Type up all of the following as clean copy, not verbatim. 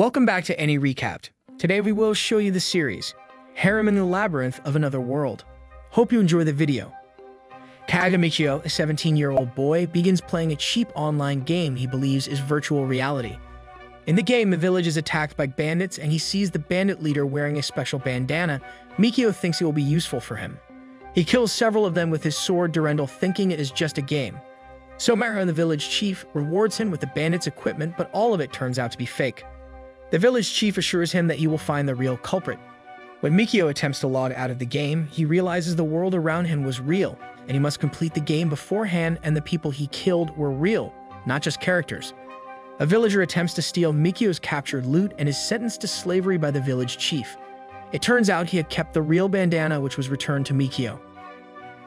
Welcome back to Any Recapped. Today we will show you the series, Harem in the Labyrinth of Another World. Hope you enjoy the video. Kaga Mikio, a 17-year-old boy, begins playing a cheap online game he believes is virtual reality. In the game, the village is attacked by bandits and he sees the bandit leader wearing a special bandana. Mikio thinks it will be useful for him. He kills several of them with his sword Durendal, thinking it is just a game. Somara, the village chief, rewards him with the bandits' equipment, but all of it turns out to be fake. The village chief assures him that he will find the real culprit. When Mikio attempts to log out of the game, he realizes the world around him was real, and he must complete the game beforehand, and the people he killed were real, not just characters. A villager attempts to steal Mikio's captured loot and is sentenced to slavery by the village chief. It turns out he had kept the real bandana, which was returned to Mikio.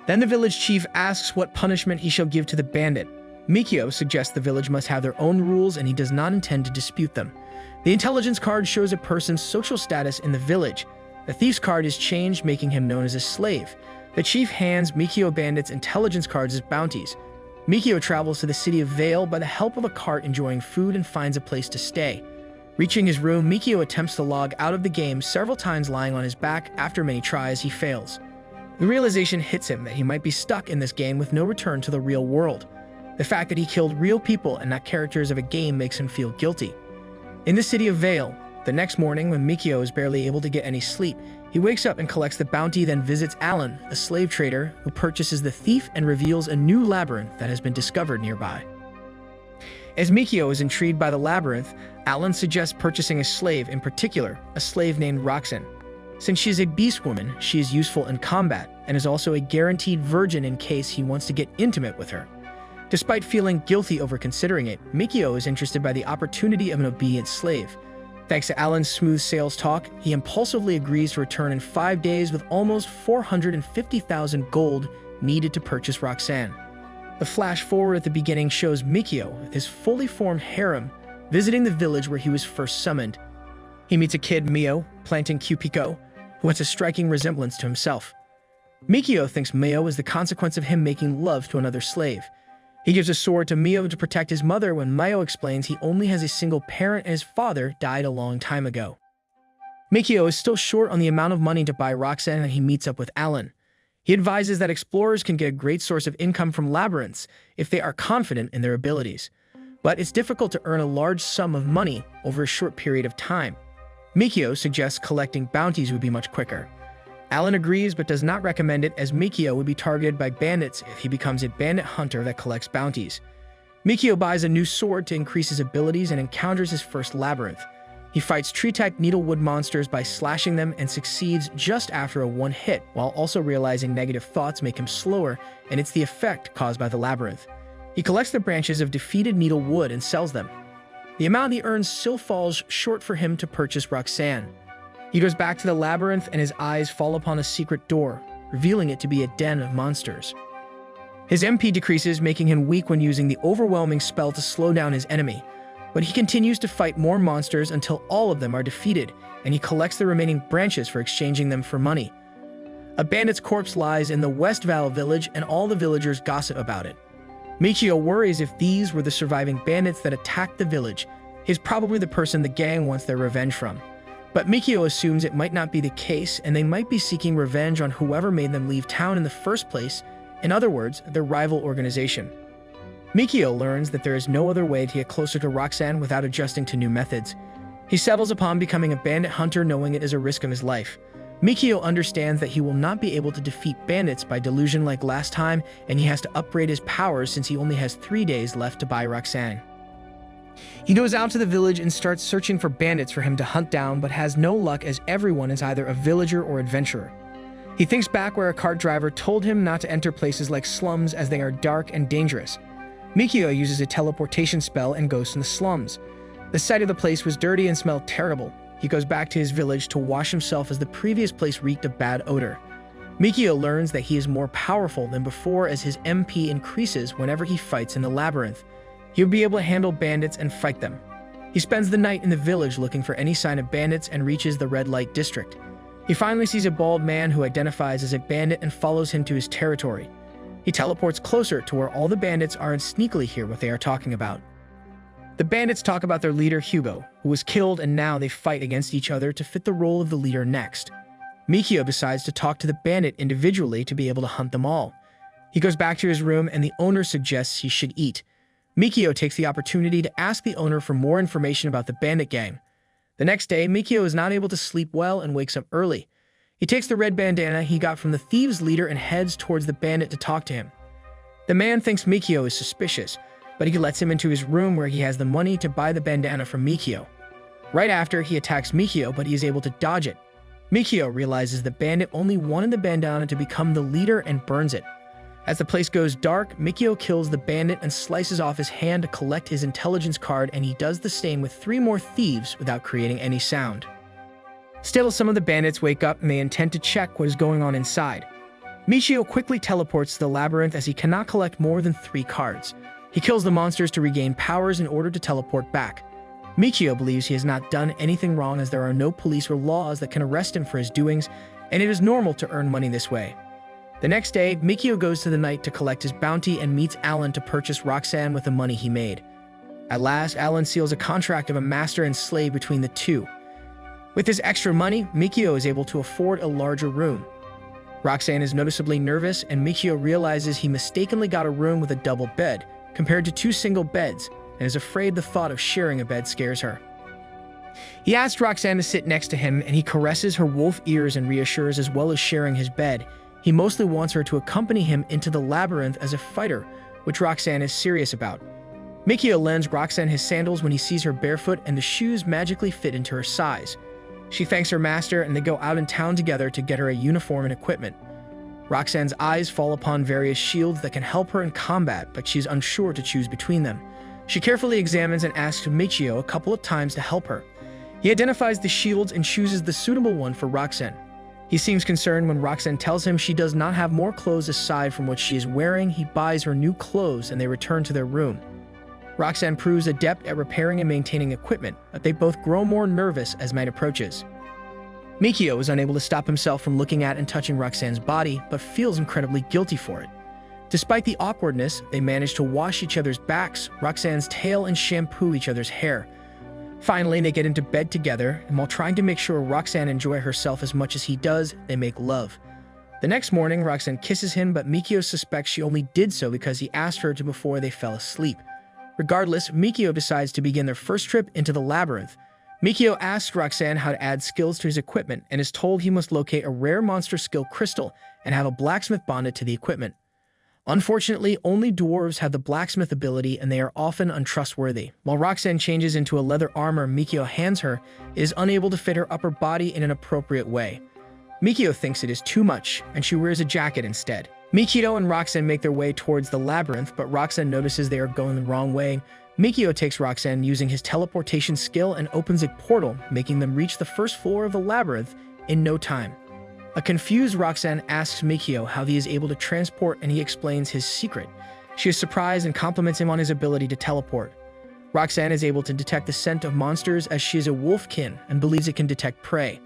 Then the village chief asks what punishment he shall give to the bandit. Mikio suggests the village must have their own rules and he does not intend to dispute them. The intelligence card shows a person's social status in the village. The thief's card is changed, making him known as a slave. The chief hands Mikio bandits intelligence cards as bounties. Mikio travels to the city of Vale by the help of a cart, enjoying food, and finds a place to stay. Reaching his room, Mikio attempts to log out of the game several times, lying on his back. After many tries, he fails. The realization hits him that he might be stuck in this game with no return to the real world. The fact that he killed real people and not characters of a game makes him feel guilty. In the city of Vale, the next morning, when Mikio is barely able to get any sleep, he wakes up and collects the bounty, then visits Alan, a slave trader, who purchases the thief and reveals a new labyrinth that has been discovered nearby. As Mikio is intrigued by the labyrinth, Alan suggests purchasing a slave, in particular, a slave named Roxanne. Since she is a beast woman, she is useful in combat and is also a guaranteed virgin in case he wants to get intimate with her. Despite feeling guilty over considering it, Mikio is interested by the opportunity of an obedient slave. Thanks to Alan's smooth sales talk, he impulsively agrees to return in 5 days with almost 450,000 gold needed to purchase Roxanne. The flash forward at the beginning shows Mikio, with his fully formed harem, visiting the village where he was first summoned. He meets a kid, Mio, planting Cupiko, who has a striking resemblance to himself. Mikio thinks Mio is the consequence of him making love to another slave. He gives a sword to Mio to protect his mother when Mio explains he only has a single parent and his father died a long time ago. Mikio is still short on the amount of money to buy Roxanne and he meets up with Alan. He advises that explorers can get a great source of income from labyrinths if they are confident in their abilities. But it's difficult to earn a large sum of money over a short period of time. Mikio suggests collecting bounties would be much quicker. Alan agrees but does not recommend it, as Mikio would be targeted by bandits if he becomes a bandit hunter that collects bounties. Mikio buys a new sword to increase his abilities and encounters his first labyrinth. He fights tree-type needlewood monsters by slashing them and succeeds just after a one hit, while also realizing negative thoughts make him slower, and it's the effect caused by the labyrinth. He collects the branches of defeated needlewood and sells them. The amount he earns still falls short for him to purchase Roxanne. He goes back to the labyrinth and his eyes fall upon a secret door, revealing it to be a den of monsters. His MP decreases, making him weak when using the overwhelming spell to slow down his enemy, but he continues to fight more monsters until all of them are defeated, and he collects the remaining branches for exchanging them for money. A bandit's corpse lies in the West Val village and all the villagers gossip about it. Mikio worries if these were the surviving bandits that attacked the village. He's probably the person the gang wants their revenge from. But Mikio assumes it might not be the case, and they might be seeking revenge on whoever made them leave town in the first place, in other words, their rival organization. Mikio learns that there is no other way to get closer to Roxanne without adjusting to new methods. He settles upon becoming a bandit hunter, knowing it is a risk of his life. Mikio understands that he will not be able to defeat bandits by delusion like last time, and he has to upgrade his powers since he only has 3 days left to buy Roxanne. He goes out to the village and starts searching for bandits for him to hunt down, but has no luck as everyone is either a villager or adventurer. He thinks back where a cart driver told him not to enter places like slums as they are dark and dangerous. Mikio uses a teleportation spell and goes to the slums. The sight of the place was dirty and smelled terrible. He goes back to his village to wash himself as the previous place reeked of bad odor. Mikio learns that he is more powerful than before as his MP increases whenever he fights in the labyrinth. He'll be able to handle bandits and fight them. He spends the night in the village looking for any sign of bandits and reaches the red light district. He finally sees a bald man who identifies as a bandit and follows him to his territory. He teleports closer to where all the bandits are and sneakily hear what they are talking about. The bandits talk about their leader Hugo, who was killed, and now they fight against each other to fit the role of the leader next. Mikio decides to talk to the bandit individually to be able to hunt them all. He goes back to his room and the owner suggests he should eat. Mikio takes the opportunity to ask the owner for more information about the bandit gang. The next day, Mikio is not able to sleep well and wakes up early. He takes the red bandana he got from the thieves' leader and heads towards the bandit to talk to him. The man thinks Mikio is suspicious, but he lets him into his room where he has the money to buy the bandana from Mikio. Right after, he attacks Mikio, but he is able to dodge it. Mikio realizes the bandit only wanted the bandana to become the leader and burns it. As the place goes dark, Mikio kills the bandit and slices off his hand to collect his intelligence card, and he does the same with 3 more thieves without creating any sound. Still, some of the bandits wake up and they intend to check what is going on inside. Mikio quickly teleports to the labyrinth as he cannot collect more than 3 cards. He kills the monsters to regain powers in order to teleport back. Mikio believes he has not done anything wrong as there are no police or laws that can arrest him for his doings, and it is normal to earn money this way. The next day, Mikio goes to the night to collect his bounty and meets Alan to purchase Roxanne with the money he made. At last, Alan seals a contract of a master and slave between the two. With his extra money, Mikio is able to afford a larger room. Roxanne is noticeably nervous, and Mikio realizes he mistakenly got a room with a double bed, compared to 2 single beds, and is afraid the thought of sharing a bed scares her. He asks Roxanne to sit next to him, and he caresses her wolf ears and reassures as well as sharing his bed. He mostly wants her to accompany him into the labyrinth as a fighter, which Roxanne is serious about. Mikio lends Roxanne his sandals when he sees her barefoot, and the shoes magically fit into her size. She thanks her master, and they go out in town together to get her a uniform and equipment. Roxanne's eyes fall upon various shields that can help her in combat, but she's unsure to choose between them. She carefully examines and asks Mikio a couple of times to help her. He identifies the shields and chooses the suitable one for Roxanne. He seems concerned when Roxanne tells him she does not have more clothes aside from what she is wearing. He buys her new clothes and they return to their room. Roxanne proves adept at repairing and maintaining equipment, but they both grow more nervous as night approaches. Mikio is unable to stop himself from looking at and touching Roxanne's body, but feels incredibly guilty for it. Despite the awkwardness, they manage to wash each other's backs, Roxanne's tail, and shampoo each other's hair. Finally, they get into bed together, and while trying to make sure Roxanne enjoys herself as much as he does, they make love. The next morning, Roxanne kisses him, but Mikio suspects she only did so because he asked her to before they fell asleep. Regardless, Mikio decides to begin their first trip into the labyrinth. Mikio asks Roxanne how to add skills to his equipment and is told he must locate a rare monster skill crystal and have a blacksmith bonded to the equipment. Unfortunately, only dwarves have the blacksmith ability and they are often untrustworthy. While Roxanne changes into a leather armor Mikio hands her, it is unable to fit her upper body in an appropriate way. Mikio thinks it is too much, and she wears a jacket instead. Mikio and Roxanne make their way towards the labyrinth, but Roxanne notices they are going the wrong way. Mikio takes Roxanne using his teleportation skill and opens a portal, making them reach the first floor of the labyrinth in no time. A confused Roxanne asks Mikio how he is able to transport, and he explains his secret. She is surprised and compliments him on his ability to teleport. Roxanne is able to detect the scent of monsters as she is a wolfkin and believes it can detect prey.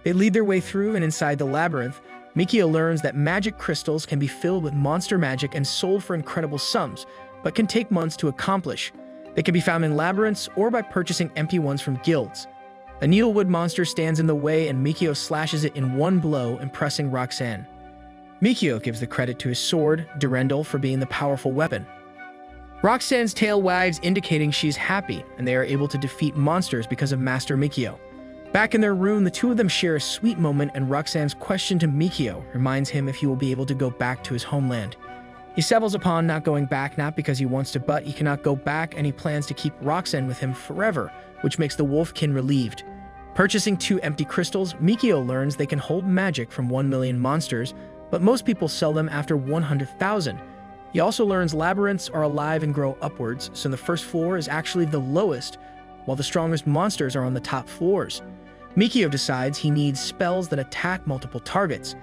They lead their way through, and inside the labyrinth, Mikio learns that magic crystals can be filled with monster magic and sold for incredible sums, but can take months to accomplish. They can be found in labyrinths or by purchasing empty ones from guilds. A needlewood monster stands in the way, and Mikio slashes it in one blow, impressing Roxanne. Mikio gives the credit to his sword, Durendal, for being the powerful weapon. Roxanne's tail wags, indicating she is happy, and they are able to defeat monsters because of Master Mikio. Back in their room, the two of them share a sweet moment, and Roxanne's question to Mikio reminds him if he will be able to go back to his homeland. He settles upon not going back, not because he wants to, but he cannot go back, and he plans to keep Roxanne with him forever, which makes the wolfkin relieved. Purchasing 2 empty crystals, Mikio learns they can hold magic from 1 million monsters, but most people sell them after 100,000. He also learns labyrinths are alive and grow upwards, so the first floor is actually the lowest, while the strongest monsters are on the top floors. Mikio decides he needs spells that attack multiple targets.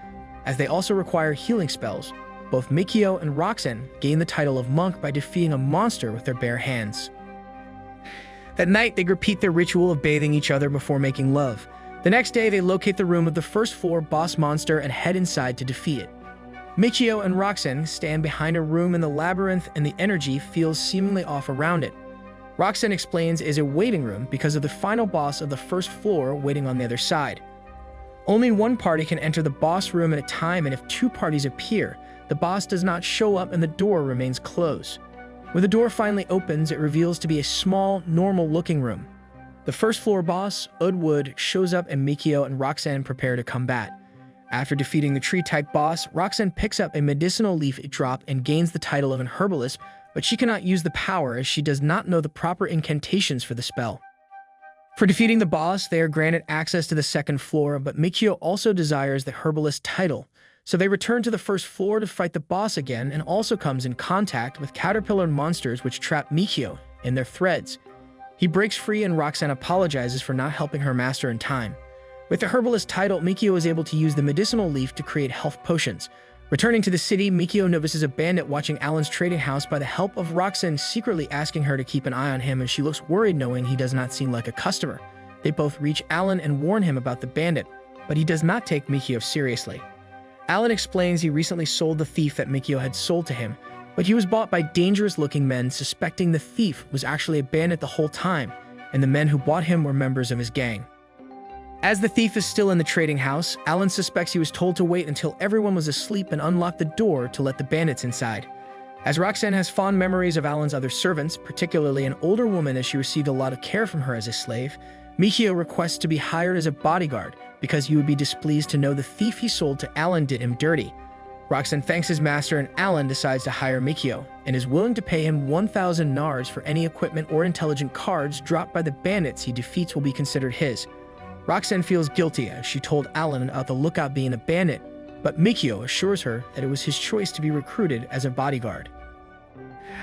As they also require healing spells, both Mikio and Roxanne gain the title of monk by defeating a monster with their bare hands. That night, they repeat their ritual of bathing each other before making love. The next day, they locate the room of the first floor boss monster and head inside to defeat it. Mikio and Roxanne stand behind a room in the labyrinth, and the energy feels seemingly off around it. Roxanne explains is a waiting room because of the final boss of the first floor waiting on the other side. Only one party can enter the boss room at a time, and if two parties appear, the boss does not show up and the door remains closed. When the door finally opens, it reveals to be a small, normal-looking room. The first floor boss, Wood, shows up and Mikio and Roxanne prepare to combat. After defeating the tree-type boss, Roxanne picks up a medicinal leaf drop and gains the title of an herbalist, but she cannot use the power as she does not know the proper incantations for the spell. For defeating the boss, they are granted access to the second floor, but Mikio also desires the herbalist title, so they return to the first floor to fight the boss again and also comes in contact with caterpillar monsters which trap Mikio in their threads. He breaks free and Roxanne apologizes for not helping her master in time. With the herbalist title, Mikio is able to use the medicinal leaf to create health potions. Returning to the city, Mikio notices a bandit watching Alan's trading house by the help of Roxanne secretly asking her to keep an eye on him, and she looks worried knowing he does not seem like a customer. They both reach Alan and warn him about the bandit, but he does not take Mikio seriously. Alan explains he recently sold the thief that Mikio had sold to him, but he was bought by dangerous-looking men suspecting the thief was actually a bandit the whole time, and the men who bought him were members of his gang. As the thief is still in the trading house, Alan suspects he was told to wait until everyone was asleep and unlock the door to let the bandits inside. As Roxanne has fond memories of Alan's other servants, particularly an older woman as she received a lot of care from her as a slave, Mikio requests to be hired as a bodyguard because he would be displeased to know the thief he sold to Alan did him dirty. Roxanne thanks his master and Alan decides to hire Mikio and is willing to pay him 1,000 nars for any equipment or intelligent cards dropped by the bandits he defeats will be considered his. Roxanne feels guilty as she told Alan about the lookout being a bandit, but Mikio assures her that it was his choice to be recruited as a bodyguard.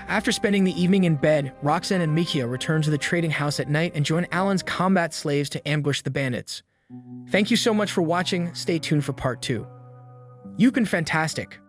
After spending the evening in bed, Roxanne and Mikio return to the trading house at night and join Alan's combat slaves to ambush the bandits. Thank you so much for watching. Stay tuned for part 2. You've been fantastic.